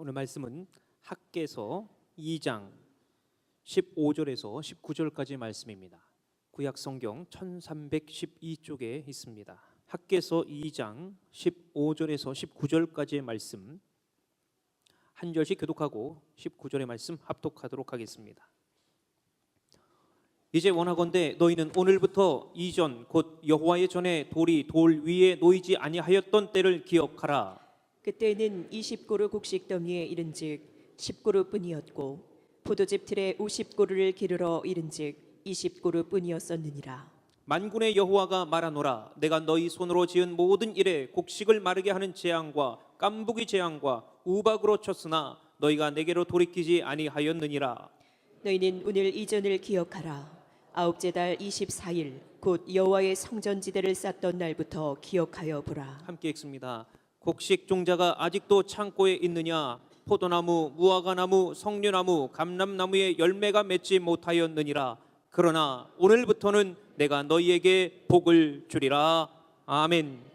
오늘 말씀은 학개서 2장 15절에서 19절까지 말씀입니다. 구약 성경 1312쪽에 있습니다. 학개서 2장 15절에서 19절까지의 말씀 한 절씩 교독하고 19절의 말씀 합독하도록 하겠습니다. 이제 원하건대 너희는 오늘부터 이전 곧 여호와의 전에 돌이 돌 위에 놓이지 아니하였던 때를 기억하라. 그때는 20고루 곡식 더미에 이른즉 10고루뿐이었고 포도즙 틀에 50고루를 기르러 이른즉 20고루뿐이었었느니라. 만군의 여호와가 말하노라. 내가 너희 손으로 지은 모든 일에 곡식을 마르게 하는 재앙과 깐부기 재앙과 우박으로 쳤으나 너희가 내게로 돌이키지 아니하였느니라. 너희는 오늘 이전을 기억하라. 아홉째 달 24일 곧 여호와의 성전지대를 쌓던 날부터 기억하여 보라. 함께 읽습니다. 곡식 종자가 아직도 창고에 있느냐? 포도나무, 무화과나무, 석류나무, 감람나무에 열매가 맺지 못하였느니라. 그러나 오늘부터는 내가 너희에게 복을 주리라. 아멘.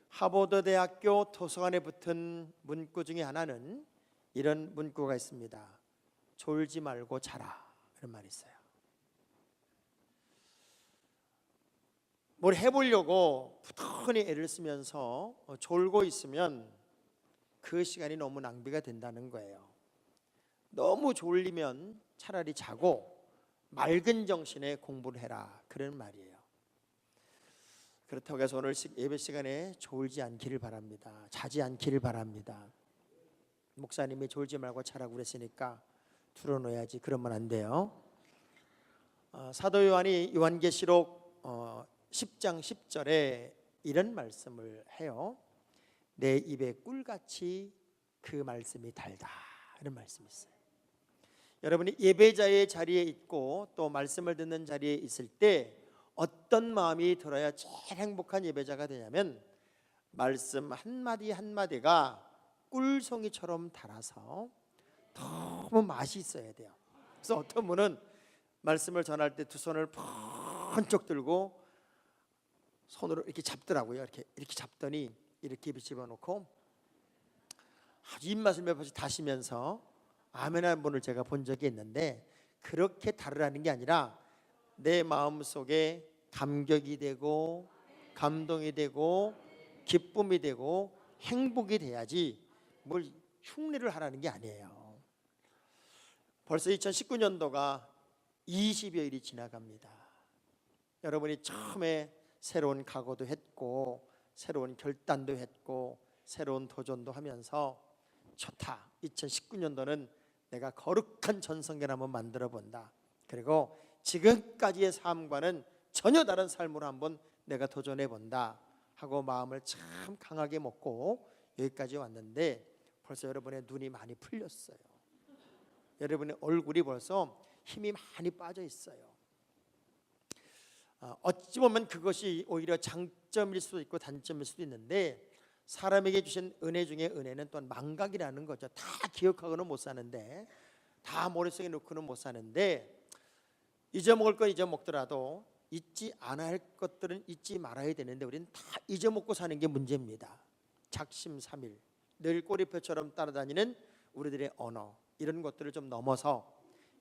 하버드 대학교 도서관에 붙은 문구 중에 하나는 이런 문구가 있습니다. 졸지 말고 자라. 이런 말이 있어요. 뭘 해보려고 부단히 애를 쓰면서 졸고 있으면 그 시간이 너무 낭비가 된다는 거예요. 너무 졸리면 차라리 자고 맑은 정신에 공부를 해라. 그런 말이에요. 그렇다고 해서 오늘 예배 시간에 졸지 않기를 바랍니다. 자지 않기를 바랍니다. 목사님이 졸지 말고 자라고 그랬으니까 들어놓아야지. 그러면 안 돼요. 사도 요한이 요한계시록 10장 10절에 이런 말씀을 해요. 내 입에 꿀같이 그 말씀이 달다. 이런 말씀이 있어요. 여러분이 예배자의 자리에 있고 또 말씀을 듣는 자리에 있을 때 어떤 마음이 들어야 제일 행복한 예배자가 되냐면 말씀 한마디 한마디가 꿀송이처럼 달아서 너무 맛이 있어야 돼요. 그래서 어떤 분은 말씀을 전할 때 두 손을 번쩍 들고 손으로 이렇게 잡더라고요. 이렇게 잡더니 이렇게 입에 집어넣고 아주 입맛을 몇 번씩 다시면서 아멘하는 분을 제가 본 적이 있는데, 그렇게 다르라는 게 아니라 내 마음속에 감격이 되고 감동이 되고 기쁨이 되고 행복이 돼야지 뭘 흉내를 하라는 게 아니에요. 벌써 2019년도가 20여일이 지나갑니다. 여러분이 처음에 새로운 각오도 했고 새로운 결단도 했고 새로운 도전도 하면서 좋다, 2019년도는 내가 거룩한 전성기를 한번 만들어 본다, 그리고 지금까지의 삶과는 전혀 다른 삶으로 한번 내가 도전해 본다 하고 마음을 참 강하게 먹고 여기까지 왔는데 벌써 여러분의 눈이 많이 풀렸어요. 여러분의 얼굴이 벌써 힘이 많이 빠져 있어요. 어찌 보면 그것이 오히려 장점일 수도 있고 단점일 수도 있는데, 사람에게 주신 은혜 중에 은혜는 또한 망각이라는 거죠. 다 기억하고는 못 사는데, 다 머릿속에 넣고는 못 사는데, 잊어먹을 건 잊어먹더라도 잊지 않아야 할 것들은 잊지 말아야 되는데 우리는 다 잊어먹고 사는 게 문제입니다. 작심삼일, 늘 꼬리표처럼 따라다니는 우리들의 언어, 이런 것들을 좀 넘어서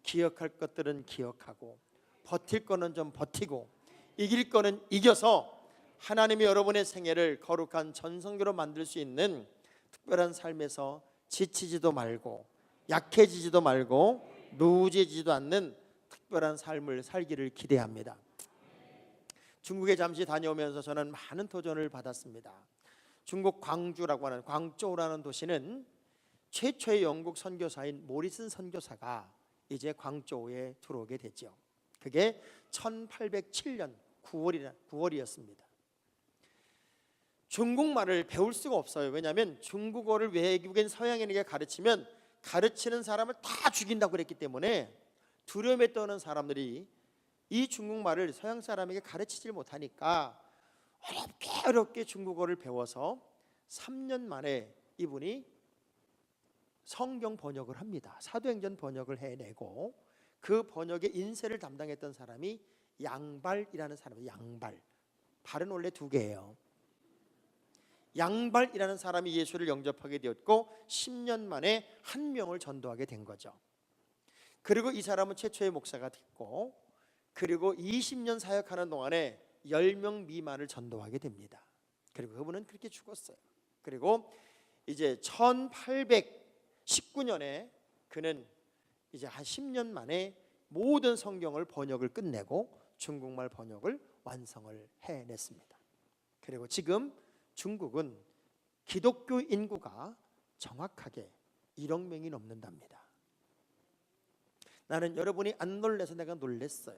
기억할 것들은 기억하고 버틸 거는 좀 버티고 이길 거는 이겨서 하나님이 여러분의 생애를 거룩한 전성기로 만들 수 있는 특별한 삶에서 지치지도 말고 약해지지도 말고 누우지지도 않는 특별한 삶을 살기를 기대합니다. 중국에 잠시 다녀오면서 저는 많은 도전을 받았습니다. 중국 광주라고 하는 광저우라는 도시는 최초의 영국 선교사인 모리슨 선교사가 이제 광저우에 들어오게 됐죠. 그게 1807년 9월이었습니다. 중국말을 배울 수가 없어요. 왜냐하면 중국어를 외국인 서양인에게 가르치면 가르치는 사람을 다 죽인다고 그랬기 때문에 두려움에 떠는 사람들이 이 중국말을 서양 사람에게 가르치질 못하니까 어렵게 중국어를 배워서 3년 만에 이분이 성경 번역을 합니다. 사도행전 번역을 해내고 그 번역의 인쇄를 담당했던 사람이 양발이라는 사람이에요. 양발. 발은 원래 두 개예요. 양발이라는 사람이 예수를 영접하게 되었고 10년 만에 1명을 전도하게 된 거죠. 그리고 이 사람은 최초의 목사가 됐고, 그리고 20년 사역하는 동안에 10명 미만을 전도하게 됩니다. 그리고 그분은 그렇게 죽었어요. 그리고 이제 1819년에 그는 이제 한 10년 만에 모든 성경을 번역을 끝내고 중국말 번역을 완성을 해냈습니다. 그리고 지금 중국은 기독교 인구가 정확하게 1억 명이 넘는답니다. 나는 여러분이 안 놀래서 내가 놀랬어요.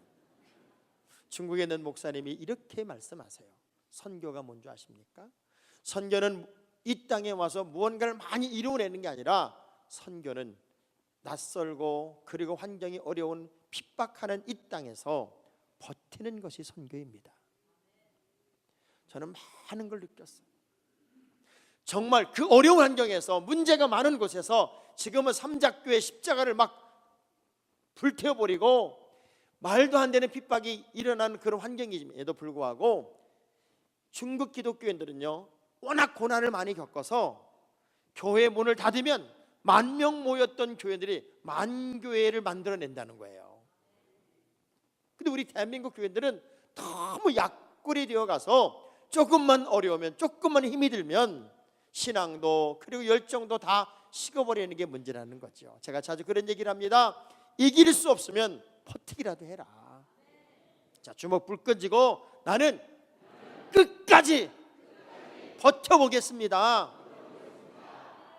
중국에 있는 목사님이 이렇게 말씀하세요. 선교가 뭔지 아십니까? 선교는 이 땅에 와서 무언가를 많이 이루어내는 게 아니라, 선교는 낯설고 그리고 환경이 어려운 핍박하는 이 땅에서 버티는 것이 선교입니다. 저는 많은 걸 느꼈어요. 정말 그 어려운 환경에서, 문제가 많은 곳에서 지금은 삼작교회 십자가를 막 불태워버리고 말도 안 되는 핍박이 일어나는 그런 환경임에도 불구하고 중국 기독교인들은요, 워낙 고난을 많이 겪어서 교회 문을 닫으면 10,000명 모였던 교회들이 만교회를 만들어낸다는 거예요. 근데 우리 대한민국 교회들은 너무 약골이 되어가서 조금만 어려우면, 조금만 힘이 들면 신앙도 그리고 열정도 다 식어버리는 게 문제라는 거죠. 제가 자주 그런 얘기를 합니다. 이길 수 없으면 버티기라도 해라. 자, 주먹 불 끈지고 나는 끝까지 버텨보겠습니다.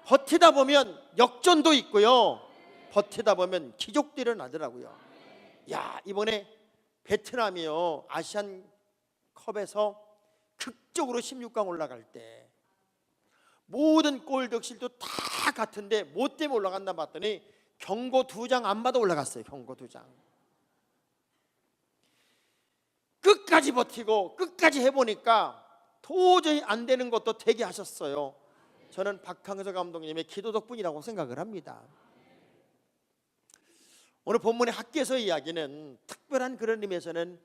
버티다 보면 역전도 있고요, 버티다 보면 기적도 일어나더라고요. 야, 이번에 베트남이요, 아시안 컵에서 극적으로 16강 올라갈 때 모든 골 득실도 다 같은데 뭐 때문에 올라갔나 봤더니 경고 2장 안 받아 올라갔어요. 경고 2장. 끝까지 버티고 끝까지 해보니까 도저히 안 되는 것도 되게 하셨어요. 저는 박항서 감독님의 기도 덕분이라고 생각을 합니다. 오늘 본문의 학개서 이야기는 특별한 그런 의미에서는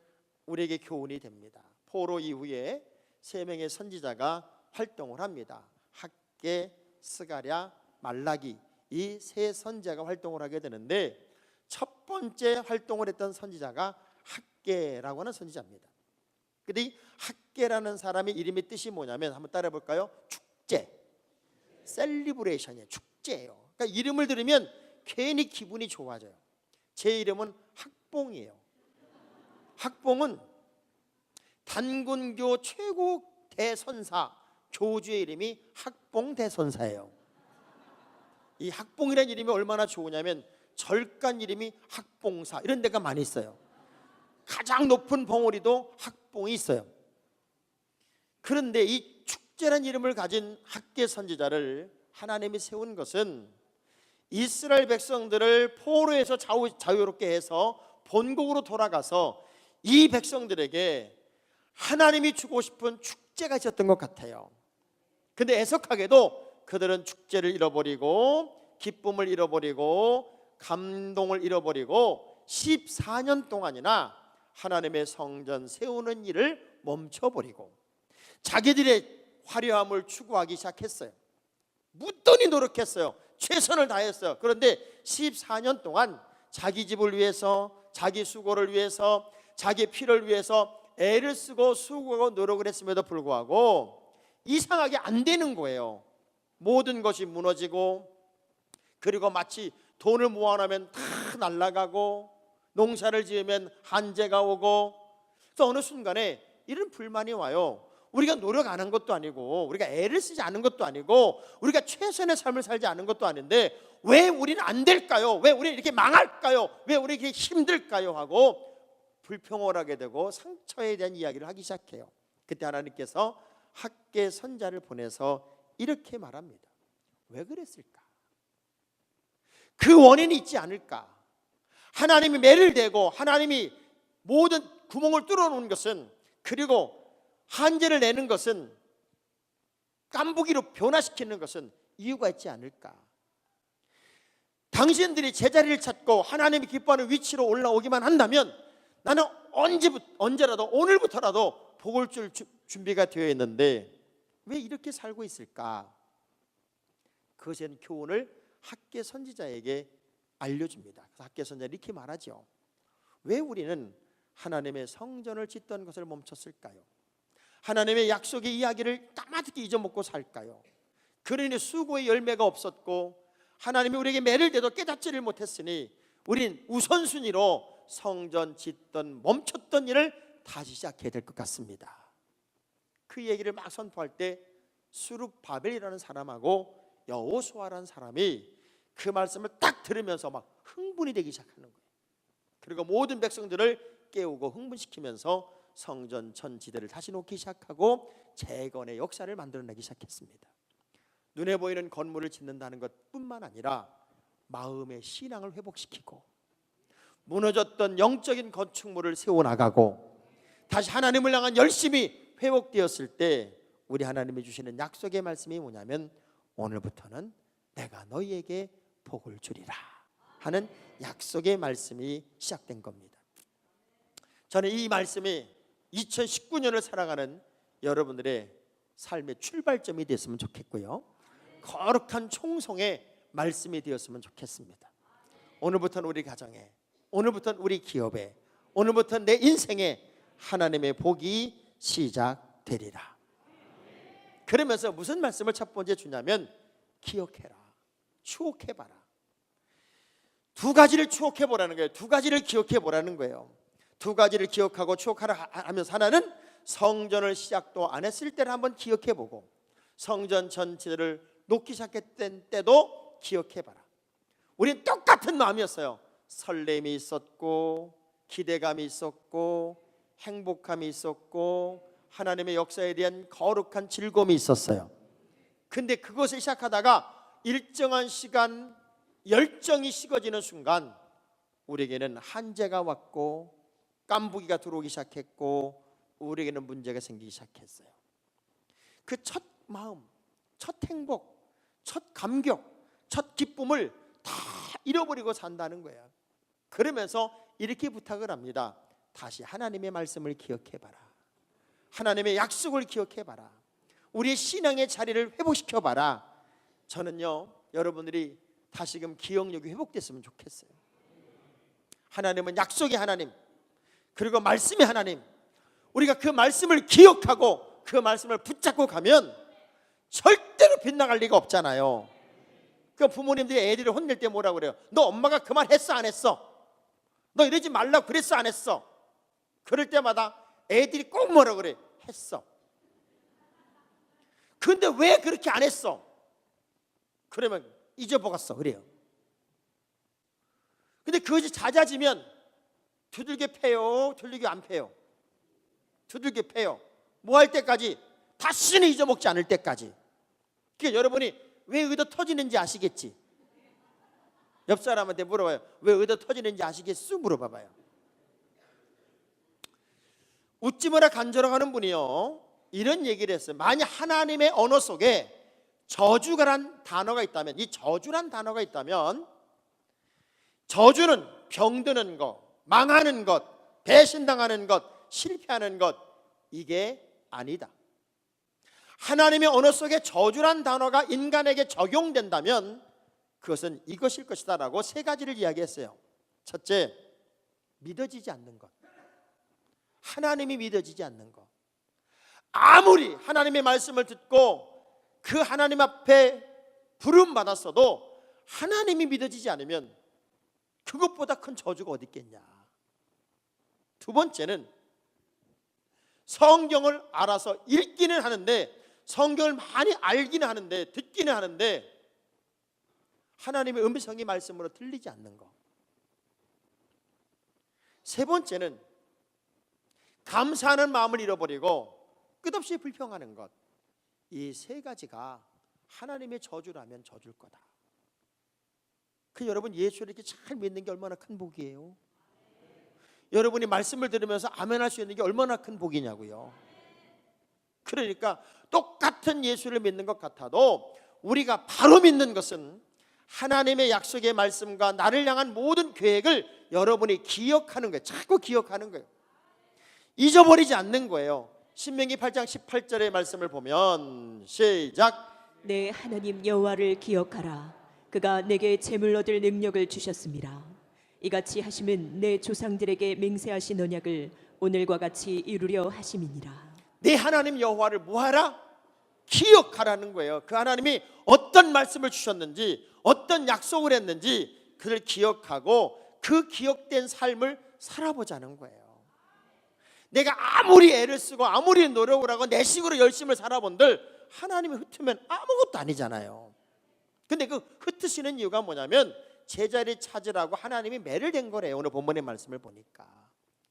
우리에게 교훈이 됩니다. 포로 이후에 3명의 선지자가 활동을 합니다. 학개, 스가랴, 말라기, 이 3 선지자가 활동을 하게 되는데, 첫 번째 활동을 했던 선지자가 학개라고 하는 선지자입니다. 근데 이 학개라는 사람의 이름의 뜻이 뭐냐면, 한번 따라해 볼까요? 축제, 셀리브레이션이에요. 축제예요. 그러니까 이름을 들으면 괜히 기분이 좋아져요. 제 이름은 학봉이에요. 학봉은 단군교 최고 대선사 교주의 이름이 학봉 대선사예요. 이 학봉이라는 이름이 얼마나 좋으냐면 절간 이름이 학봉사, 이런 데가 많이 있어요. 가장 높은 봉우리도 학봉이 있어요. 그런데 이 축제라는 이름을 가진 학개 선지자를 하나님이 세운 것은 이스라엘 백성들을 포로에서 자유롭게 해서 본국으로 돌아가서 이 백성들에게 하나님이 주고 싶은 축제가 있었던 것 같아요. 근데 애석하게도 그들은 축제를 잃어버리고 기쁨을 잃어버리고 감동을 잃어버리고 14년 동안이나 하나님의 성전 세우는 일을 멈춰버리고 자기들의 화려함을 추구하기 시작했어요. 무던히 노력했어요. 최선을 다했어요. 그런데 14년 동안 자기 집을 위해서, 자기 수고를 위해서, 자기 피를 위해서 애를 쓰고 수고하고 노력을 했음에도 불구하고 이상하게 안 되는 거예요. 모든 것이 무너지고, 그리고 마치 돈을 모아놓으면 다 날아가고, 농사를 지으면 한재가 오고, 그래서 어느 순간에 이런 불만이 와요. 우리가 노력 안 한 것도 아니고, 우리가 애를 쓰지 않은 것도 아니고, 우리가 최선의 삶을 살지 않은 것도 아닌데 왜 우리는 안 될까요? 왜 우리는 이렇게 망할까요? 왜 우리 이렇게 힘들까요? 하고 불평을 되고 상처에 대한 이야기를 하기 시작해요. 그때 하나님께서 학개 선자를 보내서 이렇게 말합니다. 왜 그랬을까? 그 원인이 있지 않을까? 하나님이 매를 대고 하나님이 모든 구멍을 뚫어놓은 것은, 그리고 한재를 내는 것은, 깐부기로 변화시키는 것은 이유가 있지 않을까? 당신들이 제자리를 찾고 하나님이 기뻐하는 위치로 올라오기만 한다면 나는 언제라도, 오늘부터라도 복을 줄 준비가 되어 있는데 왜 이렇게 살고 있을까? 그것에 대한 교훈을 학계 선지자에게 알려줍니다. 그래서 학계 선지자 이렇게 말하죠. 왜 우리는 하나님의 성전을 짓던 것을 멈췄을까요? 하나님의 약속의 이야기를 까마득히 잊어먹고 살까요? 그러니 수고의 열매가 없었고 하나님이 우리에게 매를 대도 깨닫지를 못했으니 우린 우선순위로 성전 짓던 멈췄던 일을 다시 시작해야 될 것 같습니다. 그 얘기를 막 선포할 때 수룹바벨이라는 사람하고 여호수아라는 사람이 그 말씀을 딱 들으면서 막 흥분이 되기 시작하는 거예요. 그리고 모든 백성들을 깨우고 흥분시키면서 성전 전지대를 다시 놓기 시작하고 재건의 역사를 만들어내기 시작했습니다. 눈에 보이는 건물을 짓는다는 것뿐만 아니라 마음의 신앙을 회복시키고 무너졌던 영적인 건축물을 세워나가고 다시 하나님을 향한 열심이 회복되었을 때 우리 하나님이 주시는 약속의 말씀이 뭐냐면 오늘부터는 내가 너희에게 복을 주리라 하는 약속의 말씀이 시작된 겁니다. 저는 이 말씀이 2019년을 살아가는 여러분들의 삶의 출발점이 됐으면 좋겠고요, 거룩한 총성의 말씀이 되었으면 좋겠습니다. 오늘부터는 우리 가정에, 오늘부터는 우리 기업에, 오늘부터는 내 인생에 하나님의 복이 시작되리라. 그러면서 무슨 말씀을 첫 번째 주냐면 기억해라, 추억해봐라. 두 가지를 추억해보라는 거예요. 두 가지를 기억해보라는 거예요. 두 가지를 기억하고 추억하라 하면서 하나는 성전을 시작도 안 했을 때를 한번 기억해보고 성전 전체를 놓기 시작했던 때도 기억해봐라. 우리는 똑같은 마음이었어요. 설렘이 있었고 기대감이 있었고 행복함이 있었고 하나님의 역사에 대한 거룩한 즐거움이 있었어요. 근데 그것을 시작하다가 일정한 시간 열정이 식어지는 순간 우리에게는 한계가 왔고 깐부기가 들어오기 시작했고 우리에게는 문제가 생기기 시작했어요. 그 첫 마음, 첫 행복, 첫 감격, 첫 기쁨을 다 잃어버리고 산다는 거예요. 그러면서 이렇게 부탁을 합니다. 다시 하나님의 말씀을 기억해봐라. 하나님의 약속을 기억해봐라. 우리의 신앙의 자리를 회복시켜봐라. 저는요, 여러분들이 다시금 기억력이 회복됐으면 좋겠어요. 하나님은 약속의 하나님, 그리고 말씀의 하나님. 우리가 그 말씀을 기억하고 그 말씀을 붙잡고 가면 절대로 빗나갈 리가 없잖아요. 그 부모님들이 애들을 혼낼 때 뭐라고 그래요? 너 엄마가 그 말 했어 안 했어? 너 이러지 말라고 그랬어 안 했어? 그럴 때마다 애들이 꼭 뭐라고 그래? 했어. 근데 왜 그렇게 안 했어? 그러면 잊어먹었어 그래요. 근데 그것이 잦아지면 두들겨 패요, 두들겨 안 패요? 두들겨 패요. 뭐 할 때까지? 다시는 잊어먹지 않을 때까지. 그러니까 여러분이 왜 의도 터지는지 아시겠지? 옆 사람한테 물어봐요. 왜 의도 터지는지 아시겠어? 물어봐봐요. 웃지 마라 간절하는 분이요, 이런 얘기를 했어요. 만약 하나님의 언어 속에 저주란 단어가 있다면, 이 저주란 단어가 있다면, 저주는 병드는 것, 망하는 것, 배신당하는 것, 실패하는 것, 이게 아니다. 하나님의 언어 속에 저주란 단어가 인간에게 적용된다면 그것은 이것일 것이다 라고 세 가지를 이야기했어요. 첫째, 믿어지지 않는 것. 하나님이 믿어지지 않는 것. 아무리 하나님의 말씀을 듣고 그 하나님 앞에 부름받았어도 하나님이 믿어지지 않으면 그것보다 큰 저주가 어디 있겠냐. 두 번째는 성경을 알아서 읽기는 하는데, 성경을 많이 알기는 하는데, 듣기는 하는데 하나님의 음성이 말씀으로 들리지 않는 것. 세 번째는 감사하는 마음을 잃어버리고 끝없이 불평하는 것. 이 세 가지가 하나님의 저주라면 저주일 거다. 그 여러분, 예수를 이렇게 잘 믿는 게 얼마나 큰 복이에요. 여러분이 말씀을 들으면서 아멘 할 수 있는 게 얼마나 큰 복이냐고요. 그러니까 똑같은 예수를 믿는 것 같아도 우리가 바로 믿는 것은 하나님의 약속의 말씀과 나를 향한 모든 계획을 여러분이 기억하는 거예요. 자꾸 기억하는 거예요. 잊어버리지 않는 거예요. 신명기 8장 18절의 말씀을 보면 시작. 내 하나님 여호와를 기억하라. 그가 내게 재물 얻을 능력을 주셨습니다. 이같이 하심은 내 조상들에게 맹세하신 언약을 오늘과 같이 이루려 하심이니라. 내 하나님 여호와를 뭐하라? 기억하라는 거예요. 그 하나님이 어떤 말씀을 주셨는지, 어떤 약속을 했는지 그를 기억하고 그 기억된 삶을 살아보자는 거예요. 내가 아무리 애를 쓰고 아무리 노력을 하고 내 식으로 열심히 살아본들 하나님이 흩으면 아무것도 아니잖아요. 근데 그 흩으시는 이유가 뭐냐면 제자리 찾으라고 하나님이 매를 댄 거래요. 오늘 본문의 말씀을 보니까.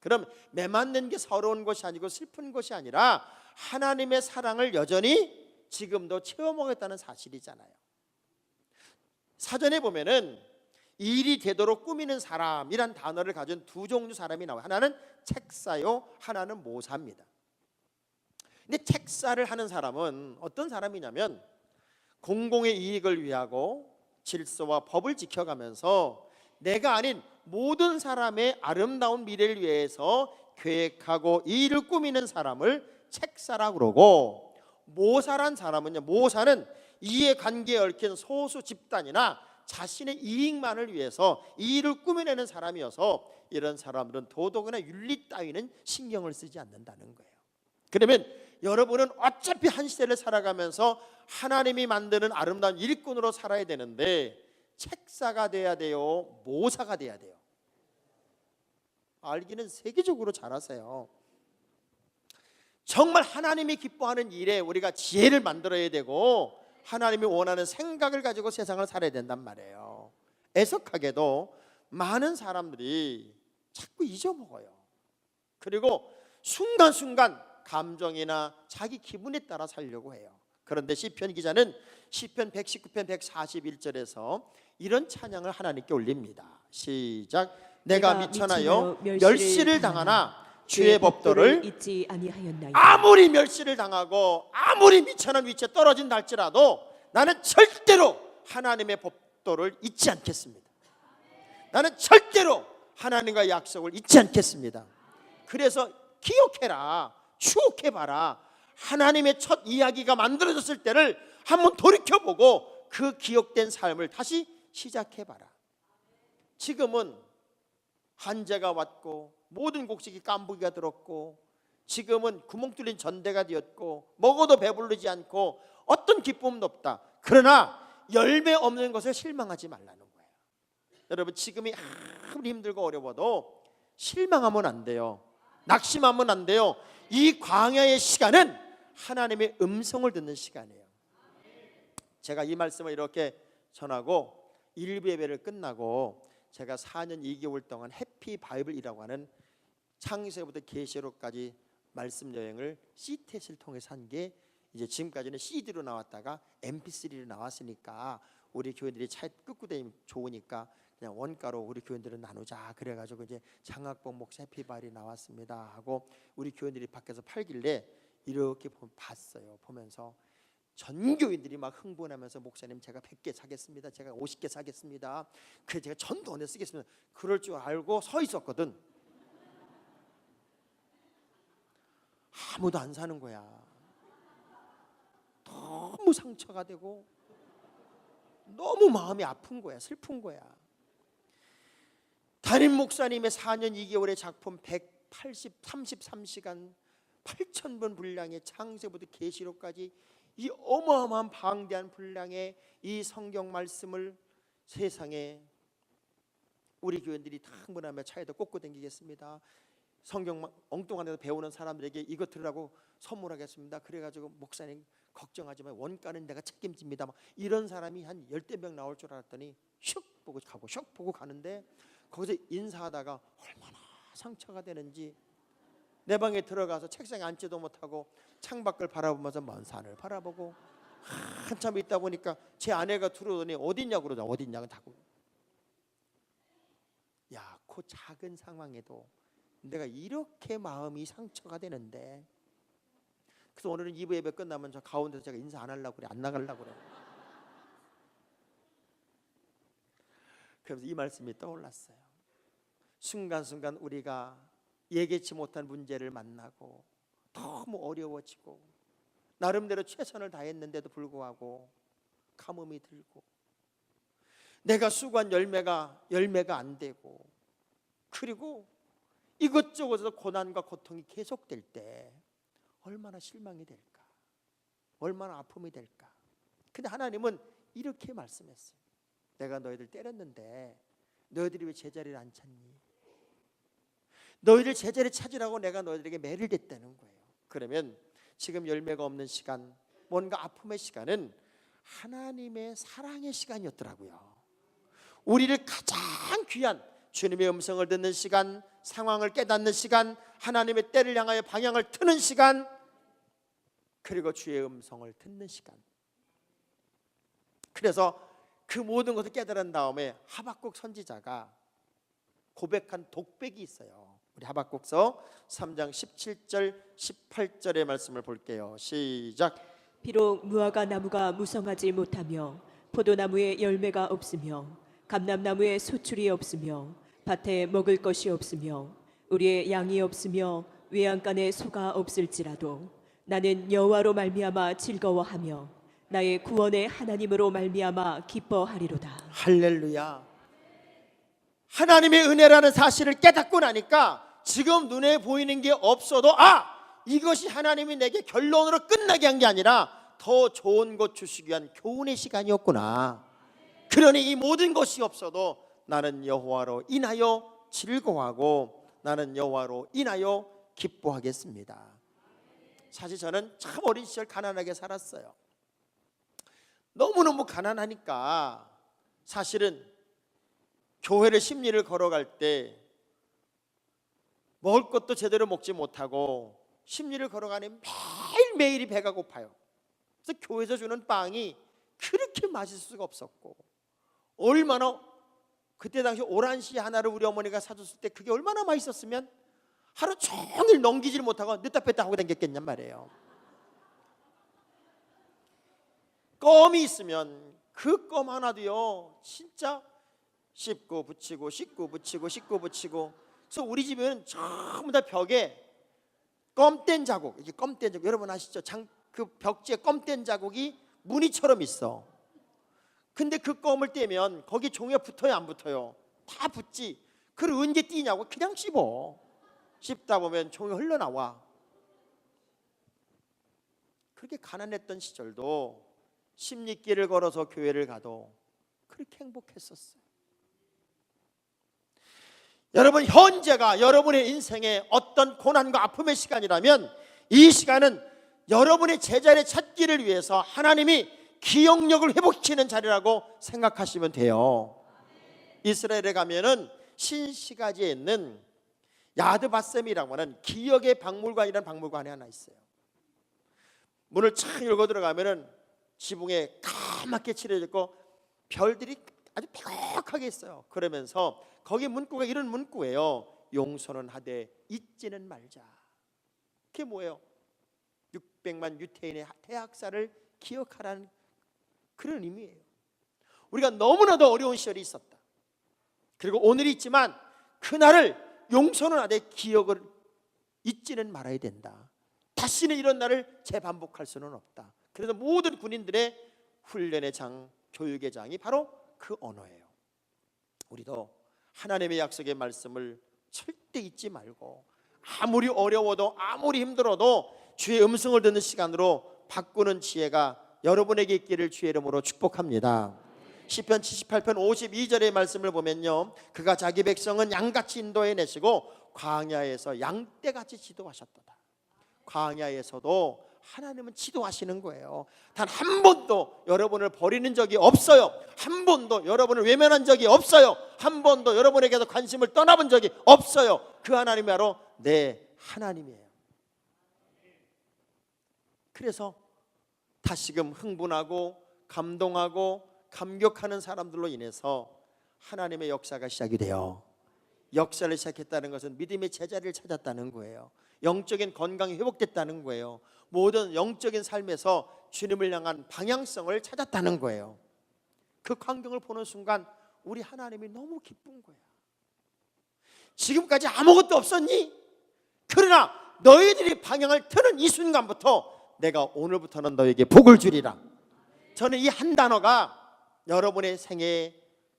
그럼 매 맞는 게 서러운 것이 아니고 슬픈 것이 아니라 하나님의 사랑을 여전히 지금도 체험하겠다는 사실이잖아요. 사전에 보면은 일이 되도록 꾸미는 사람이란 단어를 가진 두 종류 사람이 나와요. 하나는 책사요, 하나는 모사입니다. 근데 책사를 하는 사람은 어떤 사람이냐면 공공의 이익을 위하고 질서와 법을 지켜가면서 내가 아닌 모든 사람의 아름다운 미래를 위해서 계획하고 일을 꾸미는 사람을 책사라고 그러고, 모사란 사람은요, 모사는 이해관계에 얽힌 소수 집단이나 자신의 이익만을 위해서 이 일을 꾸며내는 사람이어서 이런 사람들은 도덕이나 윤리 따위는 신경을 쓰지 않는다는 거예요. 그러면 여러분은 어차피 한 시대를 살아가면서 하나님이 만드는 아름다운 일꾼으로 살아야 되는데 책사가 돼야 돼요, 모사가 돼야 돼요? 알기는 세계적으로 잘하세요. 정말 하나님이 기뻐하는 일에 우리가 지혜를 만들어야 되고 하나님이 원하는 생각을 가지고 세상을 살아야 된단 말이에요. 애석하게도 많은 사람들이 자꾸 잊어먹어요. 그리고 순간순간 감정이나 자기 기분에 따라 살려고 해요. 그런데 시편 기자는 시편 119편 141절에서 이런 찬양을 하나님께 올립니다. 시작. 내가 미천하여 멸시를 당하나 주의 법도를 잊지 아니하였나이다. 아무리 멸시를 당하고 아무리 미천한 위치에 떨어진다 할지라도 나는 절대로 하나님의 법도를 잊지 않겠습니다. 나는 절대로 하나님과의 약속을 잊지 않겠습니다. 그래서 기억해라, 추억해봐라. 하나님의 첫 이야기가 만들어졌을 때를 한번 돌이켜보고 그 기억된 삶을 다시 시작해봐라. 지금은 한재가 왔고 모든 곡식이 깐부기가 들었고 지금은 구멍 뚫린 전대가 되었고 먹어도 배부르지 않고 어떤 기쁨도 없다. 그러나 열매 없는 것을 실망하지 말라는 거예요. 여러분, 지금이 아무리 힘들고 어려워도 실망하면 안 돼요. 낙심하면 안 돼요. 이 광야의 시간은 하나님의 음성을 듣는 시간이에요. 제가 이 말씀을 이렇게 전하고 일부 예배를 끝나고 제가 4년 2개월 동안 해피 바이블이라고 하는 창세부터 계시록까지 말씀 여행을 CTS를 통해서 한 게 이제 지금까지는 CD로 나왔다가 MP3로 나왔으니까 우리 교회들이 차에 끌고 다니면 좋으니까 그냥 원가로 우리 교회들은 나누자 그래가지고 이제 장학봉 목사 해피 바이블이 나왔습니다 하고 우리 교회들이 밖에서 팔길래 이렇게 봤어요. 보면서 전 교인들이 막 흥분하면서 목사님 제가 100개 사겠습니다, 제가 50개 사겠습니다, 그래 제가 전도원에 쓰겠습니다, 그럴 줄 알고 서 있었거든. 아무도 안 사는 거야. 너무 상처가 되고 너무 마음이 아픈 거야, 슬픈 거야. 담임 목사님의 4년 2개월의 작품 133시간 8,000번 분량의 창세부터 계시록까지 이 어마어마한 방대한 분량의 이 성경 말씀을 세상에 우리 교인들이 다 흥분하며 차에다 꽂고 다니겠습니다, 성경 엉뚱한 데서 배우는 사람들에게 이거 들으라고 선물하겠습니다, 그래가지고 목사님 걱정하지 마요, 원가는 내가 책임집니다, 막 이런 사람이 한 10명 나올 줄 알았더니 슉 보고 가고 슉 보고 가는데 거기서 인사하다가 얼마나 상처가 되는지 내 방에 들어가서 책상에 앉지도 못하고 창밖을 바라보면서 먼 산을 바라보고 한참 있다 보니까 제 아내가 들어오더니 어딨냐고 그러자. 어딨냐고 다고. 야, 그 작은 상황에도 내가 이렇게 마음이 상처가 되는데. 그래서 오늘은 2부 예배 끝나면 저 가운데서 제가 인사 안 하려고 그래, 안 나가려고 그래. 그래서 이 말씀이 떠올랐어요. 순간순간 우리가 예기치 못한 문제를 만나고 너무 어려워지고 나름대로 최선을 다했는데도 불구하고 가뭄이 들고 내가 수고한 열매가 안 되고 그리고 이것저것에서 고난과 고통이 계속될 때 얼마나 실망이 될까? 얼마나 아픔이 될까? 근데 하나님은 이렇게 말씀했어요. 내가 너희들 때렸는데 너희들이 왜 제자리를 안 찾니? 너희들 제자리 찾으라고 내가 너희들에게 매를 댔다는 거예요. 그러면 지금 열매가 없는 시간, 뭔가 아픔의 시간은 하나님의 사랑의 시간이었더라고요. 우리를 가장 귀한 주님의 음성을 듣는 시간, 상황을 깨닫는 시간, 하나님의 때를 향하여 방향을 트는 시간, 그리고 주의 음성을 듣는 시간. 그래서 그 모든 것을 깨달은 다음에 하박국 선지자가 고백한 독백이 있어요. 우리 하박국서 3장 17절 18절의 말씀을 볼게요. 시작. 비록 무화과 나무가 무성하지 못하며 포도나무에 열매가 없으며 감람나무에 소출이 없으며 밭에 먹을 것이 없으며 우리의 양이 없으며 외양간에 소가 없을지라도 나는 여호와로 말미암아 즐거워하며 나의 구원의 하나님으로 말미암아 기뻐하리로다. 할렐루야. 하나님의 은혜라는 사실을 깨닫고 나니까 지금 눈에 보이는 게 없어도 이것이 하나님이 내게 결론으로 끝나게 한 게 아니라 더 좋은 것 주시기 위한 교훈의 시간이었구나. 그러니 이 모든 것이 없어도 나는 여호와로 인하여 즐거워하고 나는 여호와로 인하여 기뻐하겠습니다. 사실 저는 참 어린 시절 가난하게 살았어요. 너무너무 가난하니까 사실은 교회를 십리를 걸어갈 때 먹을 것도 제대로 먹지 못하고 십리를 걸어가니 매일매일이 배가 고파요. 그래서 교회에서 주는 빵이 그렇게 맛있을 수가 없었고, 얼마나 그때 당시 오란시 하나를 우리 어머니가 사줬을 때 그게 얼마나 맛있었으면 하루 종일 넘기질 못하고 늦다 뺐다 하고 다녔겠냔 말이에요. 껌이 있으면 그 껌 하나도요 진짜 씹고 붙이고 씹고 붙이고 씹고 붙이고. 그래서 우리 집은 전부 다 벽에 껌뗀 자국, 이게 껌뗀 자국 여러분 아시죠? 그 벽지에 껌뗀 자국이 무늬처럼 있어. 근데 그 껌을 떼면 거기 종이가 붙어요 안 붙어요? 다 붙지. 그걸 언제 띄냐고. 그냥 씹어. 씹다 보면 종이 흘러나와. 그렇게 가난했던 시절도 십리길을 걸어서 교회를 가도 그렇게 행복했었어요. 여러분, 현재가 여러분의 인생의 어떤 고난과 아픔의 시간이라면 이 시간은 여러분의 제자리를 찾기를 위해서 하나님이 기억력을 회복시키는 자리라고 생각하시면 돼요. 이스라엘에 가면은 신시가지에 있는 야드바셈이라고 하는 기억의 박물관이라는 박물관이 하나 있어요. 문을 착 열고 들어가면은 지붕에 까맣게 칠해져 있고 별들이 아주 뾰족하게 있어요. 그러면서 거기 문구가 이런 문구예요. 용서는 하되 잊지는 말자. 그게 뭐예요? 600만 유태인의 대학살을 기억하라는 그런 의미예요. 우리가 너무나도 어려운 시절이 있었다. 그리고 오늘이 있지만 그날을 용서는 하되 기억을 잊지는 말아야 된다. 다시는 이런 날을 재반복할 수는 없다. 그래서 모든 군인들의 훈련의 장, 교육의 장이 바로 그 언어예요. 우리도 하나님의 약속의 말씀을 절대 잊지 말고 아무리 어려워도 아무리 힘들어도 주의 음성을 듣는 시간으로 바꾸는 지혜가 여러분에게 있기를 주의 이름으로 축복합니다. 시편 78편 52절의 말씀을 보면요, 그가 자기 백성은 양같이 인도해내시고 광야에서 양떼같이 지도하셨도다. 광야에서도 하나님은 지도하시는 거예요. 단 한 번도 여러분을 버리는 적이 없어요. 한 번도 여러분을 외면한 적이 없어요. 한 번도 여러분에게서 관심을 떠나본 적이 없어요. 그 하나님이 바로 내 하나님이에요. 그래서 다시금 흥분하고 감동하고 감격하는 사람들로 인해서 하나님의 역사가 시작이 돼요. 역사를 시작했다는 것은 믿음의 제자리를 찾았다는 거예요. 영적인 건강이 회복됐다는 거예요. 모든 영적인 삶에서 주님을 향한 방향성을 찾았다는 거예요. 그 광경을 보는 순간 우리 하나님이 너무 기쁜 거야. 지금까지 아무것도 없었니? 그러나 너희들이 방향을 트는 이 순간부터 내가 오늘부터는 너에게 복을 주리라. 저는 이 한 단어가 여러분의 생애에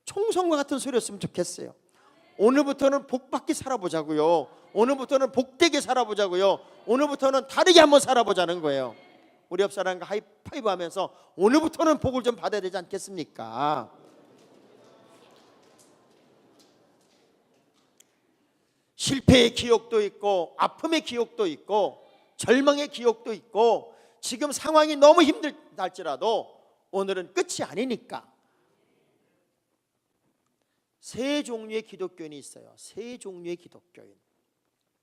총성과 같은 소리였으면 좋겠어요. 오늘부터는 복받게 살아보자고요. 오늘부터는 복되게 살아보자고요. 오늘부터는 다르게 한번 살아보자는 거예요. 우리 옆 사람과 하이파이브 하면서 오늘부터는 복을 좀 받아야 되지 않겠습니까? 실패의 기억도 있고 아픔의 기억도 있고 절망의 기억도 있고 지금 상황이 너무 힘들다 할지라도 오늘은 끝이 아니니까 세 종류의 기독교인이 있어요. 세 종류의 기독교인.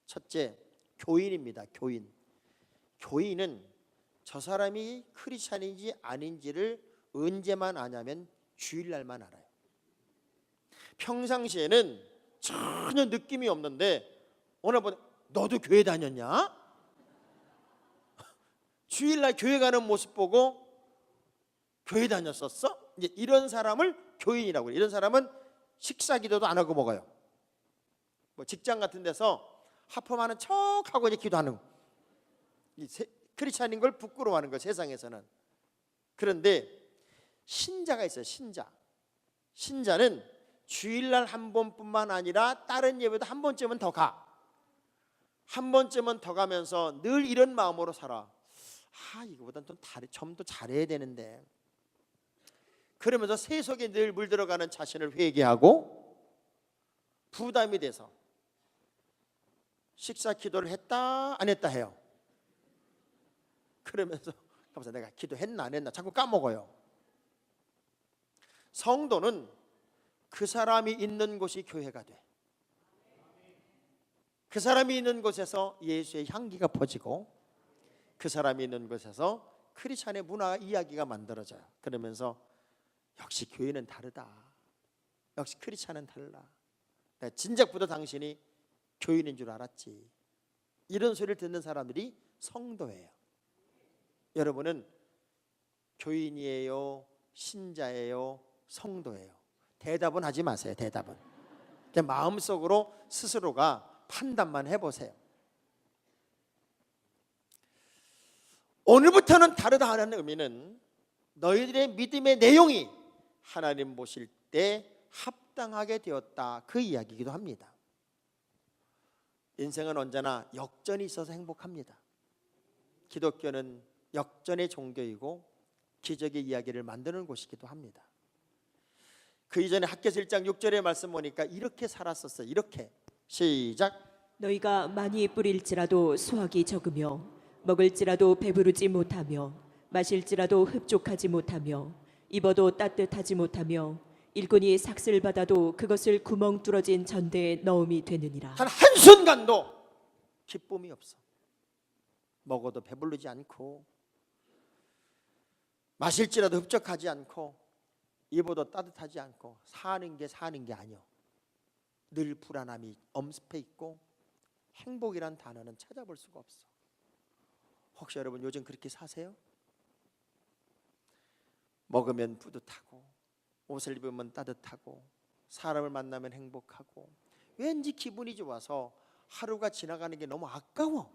첫째, 교인입니다. 교인. 교인은 저 사람이 크리스찬인지 아닌지를 언제만 아냐면 주일날만 알아요. 평상시에는 전혀 느낌이 없는데 오늘 보니 너도 교회 다녔냐? 주일날 교회 가는 모습 보고 교회 다녔었어? 이제 이런 사람을 교인이라고 해요. 이런 사람은 식사 기도도 안 하고 먹어요. 뭐 직장 같은 데서 하품하는 척하고 이제 기도하는 거. 크리스찬인 걸 부끄러워하는 거 세상에서는. 그런데 신자가 있어요. 신자는 주일날 한 번뿐만 아니라 다른 예배도 한 번쯤은 더 가. 한 번쯤은 더 가면서 늘 이런 마음으로 살아. 이거보단 좀 더 잘해야 되는데. 그러면서 세속에 늘 물들어가는 자신을 회개하고 부담이 돼서 식사 기도를 했다 안 했다 해요. 그러면서 내가 기도했나 안 했나 자꾸 까먹어요. 성도는 그 사람이 있는 곳이 교회가 돼. 그 사람이 있는 곳에서 예수의 향기가 퍼지고 그 사람이 있는 곳에서 크리스찬의 문화 이야기가 만들어져요. 그러면서 역시 교회는 다르다. 역시 크리스찬은 달라. 내가 진작부터 당신이 교인인 줄 알았지. 이런 소리를 듣는 사람들이 성도예요. 여러분은 교인이에요? 신자예요? 성도예요? 대답은 하지 마세요. 대답은 그냥 마음속으로 스스로가 판단만 해보세요. 오늘부터는 다르다 하는 의미는 너희들의 믿음의 내용이 하나님 보실 때 합당하게 되었다, 그 이야기이기도 합니다. 인생은 언제나 역전이 있어서 행복합니다. 기독교는 역전의 종교이고 기적의 이야기를 만드는 곳이기도 합니다. 그 이전에 학개서 1장 6절의 말씀 보니까 이렇게 살았었어요. 이렇게 시작. 너희가 많이 뿌릴지라도 수확이 적으며 먹을지라도 배부르지 못하며 마실지라도 흡족하지 못하며 입어도 따뜻하지 못하며 일꾼이 삭슬 받아도 그것을 구멍 뚫어진 전대에 넣음이 되느니라. 단 한순간도 기쁨이 없어. 먹어도 배부르지 않고 마실지라도 흡족하지 않고 입어도 따뜻하지 않고 사는 게 아니요. 늘 불안함이 엄습해 있고 행복이란 단어는 찾아볼 수가 없어. 혹시 여러분 요즘 그렇게 사세요? 먹으면 뿌듯하고 옷을 입으면 따뜻하고 사람을 만나면 행복하고 왠지 기분이 좋아서 하루가 지나가는 게 너무 아까워.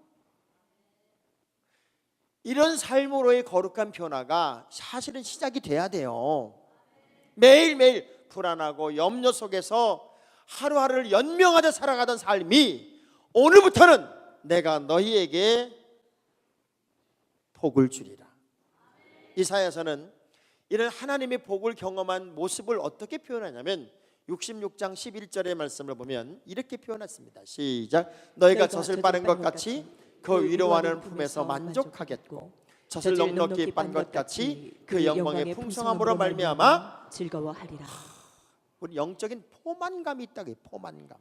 이런 삶으로의 거룩한 변화가 사실은 시작이 돼야 돼요. 매일매일 불안하고 염려 속에서 하루하루를 연명하듯 살아가던 삶이 오늘부터는 내가 너희에게 복을 주리라. 이사야서는 이런 하나님의 복을 경험한 모습을 어떻게 표현하냐면 66장 11절의 말씀을 보면 이렇게 표현했습니다. 시작. 너희가 젖을 빠는 것 같이 그 위로하는 품에서 만족하겠고 젖을 넉넉히 빤 것 같이 그 영광의 풍성함으로 말미암아 즐거워하리라. 우리 영적인 포만감이 있다고요. 포만감.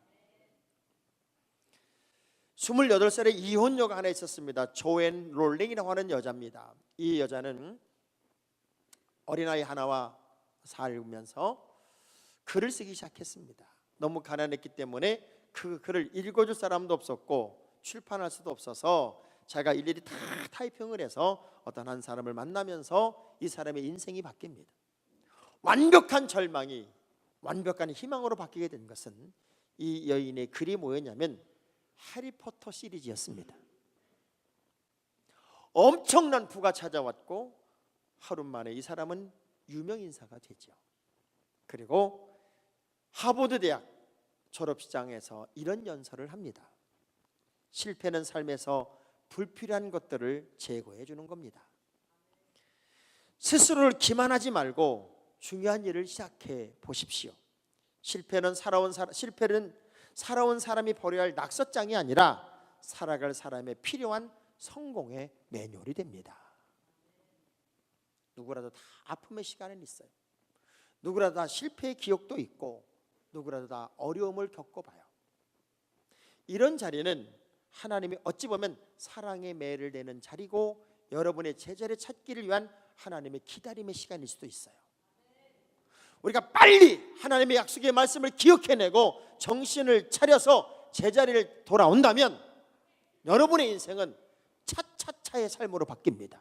28살의 이혼녀가 하나 있었습니다. 조앤 롤링이라고 하는 여자입니다. 이 여자는 어린아이 하나와 살면서 글을 쓰기 시작했습니다. 너무 가난했기 때문에 그 글을 읽어줄 사람도 없었고 출판할 수도 없어서 자기가 일일이 다 타이핑을 해서 어떤 한 사람을 만나면서 이 사람의 인생이 바뀝니다. 완벽한 절망이 완벽한 희망으로 바뀌게 된 것은 이 여인의 글이 뭐였냐면 해리포터 시리즈였습니다. 엄청난 부가 찾아왔고 하루 만에 이 사람은 유명 인사가 되죠. 그리고 하버드 대학 졸업식장에서 이런 연설을 합니다. 실패는 삶에서 불필요한 것들을 제거해 주는 겁니다. 스스로를 기만하지 말고 중요한 일을 시작해 보십시오. 실패는 살아온 사람이 버려야 할 낙서장이 아니라 살아갈 사람의 필요한 성공의 매뉴얼이 됩니다. 누구라도 다 아픔의 시간은 있어요. 누구라도 다 실패의 기억도 있고 누구라도 다 어려움을 겪어봐요. 이런 자리는 하나님이 어찌 보면 사랑의 매를 내는 자리고 여러분의 제자리 찾기를 위한 하나님의 기다림의 시간일 수도 있어요. 우리가 빨리 하나님의 약속의 말씀을 기억해내고 정신을 차려서 제자리를 돌아온다면 여러분의 인생은 차차차의 삶으로 바뀝니다.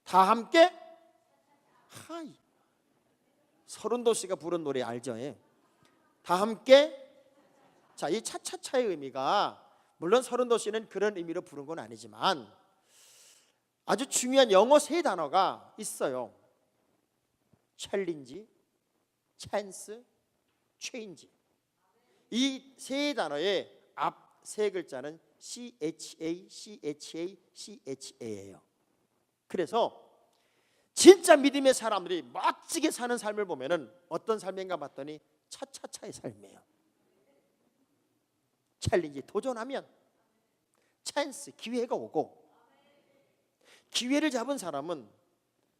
다 함께 하이 서른도씨가 부른 노래 알죠? 다 함께. 자, 이 차차차의 의미가 물론 서른도씨는 그런 의미로 부른 건 아니지만 아주 중요한 영어 세 단어가 있어요. 챌린지, 찬스, 체인지. 이 세 단어의 앞 세 글자는 CHA, CHA, CHA예요. 그래서 진짜 믿음의 사람들이 멋지게 사는 삶을 보면은 어떤 삶인가 봤더니 차차차의 삶이에요. 챌린지, 도전하면 찬스, 기회가 오고, 기회를 잡은 사람은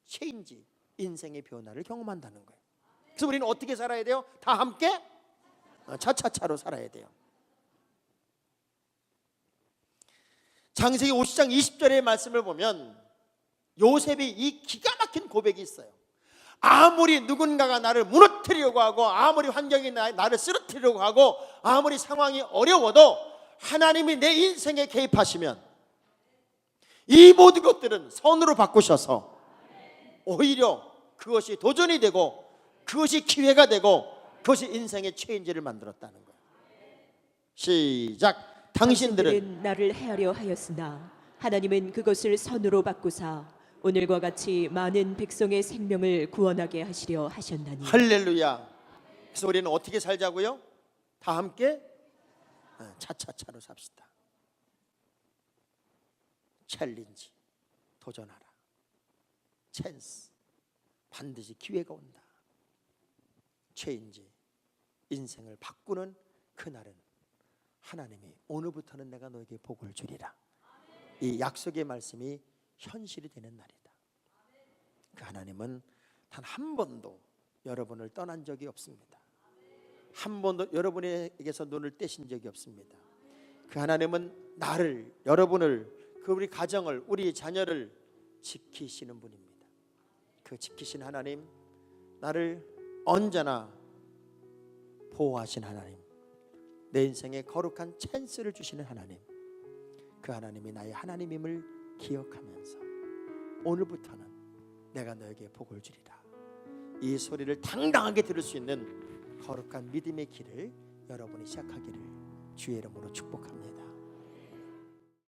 체인지, 인생의 변화를 경험한다는 거예요. 그래서 우리는 어떻게 살아야 돼요? 다 함께 차차차로 살아야 돼요. 창세기 50장 20절의 말씀을 보면 요셉이 이 기가 막힌 고백이 있어요. 아무리 누군가가 나를 무너뜨리려고 하고 아무리 환경이 나를 쓰러뜨리려고 하고 아무리 상황이 어려워도 하나님이 내 인생에 개입하시면 이 모든 것들은 선으로 바꾸셔서 오히려 그것이 도전이 되고 그것이 기회가 되고 그것이 인생의 체인지를 만들었다는 거예요. 시작. 당신들은 나를 헤아려 하였으나 하나님은 그것을 선으로 바꾸사 오늘과 같이 많은 백성의 생명을 구원하게 하시려 하셨나니. 할렐루야. 그래서 우리는 어떻게 살자고요? 다 함께 차차차로 삽시다. 챌린지, 도전하라. 찬스, 반드시 기회가 온다. 체인지, 인생을 바꾸는 그날은 하나님이 오늘부터는 내가 너에게 복을 주리라. 이 약속의 말씀이 현실이 되는 날이다. 그 하나님은 단 한 번도 여러분을 떠난 적이 없습니다. 한 번도 여러분에게서 눈을 떼신 적이 없습니다. 그 하나님은 나를, 여러분을, 그 우리 가정을, 우리 자녀를 지키시는 분입니다. 그 지키신 하나님, 나를 언제나 보호하신 하나님, 내 인생에 거룩한 찬스를 주시는 하나님, 그 하나님이 나의 하나님임을 기억하면서 오늘부터는 내가 너에게 복을 주리라. 이 소리를 당당하게 들을 수 있는 거룩한 믿음의 길을 여러분이 시작하기를 주의 이름으로 축복합니다.